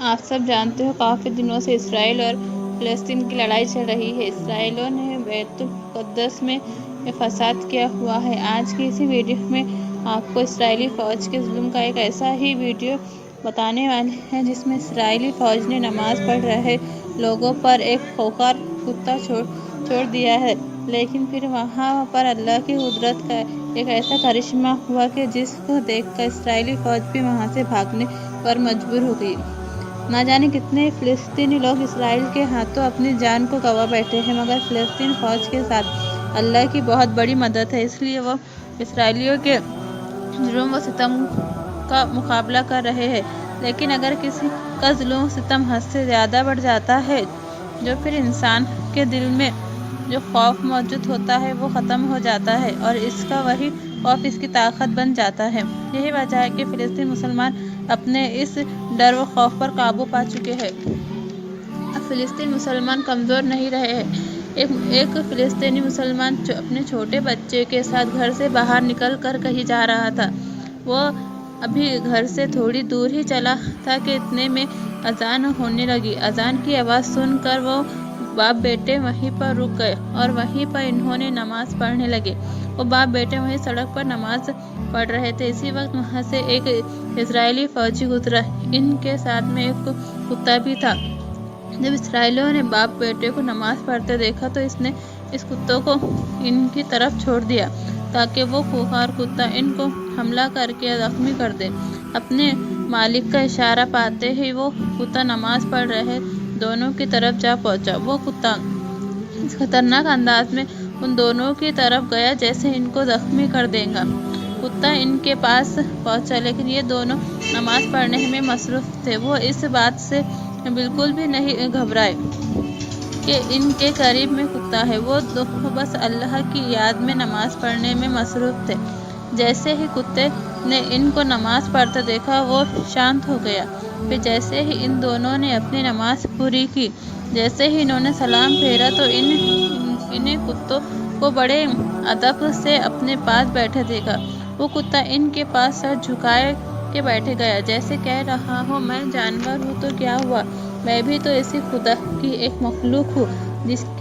आप सब जानते हो काफ़ी दिनों से इसराइल और फ़लस्तीन की लड़ाई चल रही है। इसराइलियों ने बैतुल मुक़द्दस में फसाद किया हुआ है। आज की इसी वीडियो में आपको इसराइली फ़ौज के जुल्म का एक ऐसा ही वीडियो बताने वाले हैं जिसमें इसराइली फ़ौज ने नमाज़ पढ़ रहे लोगों पर एक खूंखार कुत्ता छोड़ दिया है। लेकिन फिर वहाँ पर अल्लाह की कुदरत का एक ऐसा करिश्मा हुआ कि जिसको देखकर इसराइली फ़ौज भी वहाँ से भागने पर मजबूर हो गई। न जाने कितने फ़िलिस्तीनी लोग इसराइल के हाथों अपनी जान को गंवा बैठे हैं, मगर फ़िलिस्तीन फ़ौज के साथ अल्लाह की बहुत बड़ी मदद है, इसलिए वो इसराइलियों के जुल्म व सितम का मुकाबला कर रहे हैं। लेकिन अगर किसी का जुल्म व सितम हद से ज़्यादा बढ़ जाता है, जो फिर इंसान के दिल में जो खौफ मौजूद होता है वो ख़त्म हो जाता है और इसका वही खौफ इसकी ताकत बन जाता है। यही वजह है कि फ़िलिस्तीनी मुसलमान अपने इस डर व खौफ पर काबू पा चुके हैं। अब फ़िलिस्तीनी मुसलमान कमज़ोर नहीं रहे हैं। एक फ़िलिस्तीनी मुसलमान अपने छोटे बच्चे के साथ घर से बाहर निकल कर कहीं जा रहा था। वो अभी घर से थोड़ी दूर ही चला था कि इतने में अजान होने लगी। अजान की आवाज़ सुनकर वो बाप बेटे वहीं पर रुक गए और वहीं पर इन्होंने नमाज़ पढ़ने लगे। वो बाप बेटे वहीं सड़क पर नमाज पढ़ रहे थे। इसी वक्त वहाँ से एक इजरायली फ़ौजी गुजरा। इनके साथ में एक कुत्ता भी था। जब इसराइलियों ने बाप बेटे को नमाज पढ़ते देखा तो इसने इस कुत्तों को इनकी तरफ छोड़ दिया ताकि वो खूंखार कुत्ता इनको हमला करके जख्मी कर दे। अपने मालिक का इशारा पाते ही वो कुत्ता नमाज पढ़ रहे दोनों की तरफ जा पहुंचा। वो कुत्ता इस खतरनाक अंदाज में उन दोनों की तरफ गया जैसे इनको जख्मी कर देगा। कुत्ता इनके पास पहुंचा, लेकिन ये दोनों नमाज पढ़ने में मसरूफ़ थे। वो इस बात से बिल्कुल भी नहीं घबराए कि इनके करीब में कुत्ता है। वो बस अल्लाह की याद में नमाज पढ़ने में मसरूफ़ थे। जैसे ही कुत्ते ने इनको नमाज पढ़ते देखा वो शांत हो गया। फिर जैसे ही इन दोनों ने अपनी नमाज पूरी की, जैसे ही इन्होंने सलाम फेरा तो इन्हें कुत्तों को बड़े अदब से अपने पास बैठे देखा। वो कुत्ता इनके पास सर झुकाए के बैठे गया, जैसे कह रहा हो, मैं जानवर हूँ तो क्या हुआ, मैं भी तो इसी खुदा की एक मखलूक हूँ जिसकी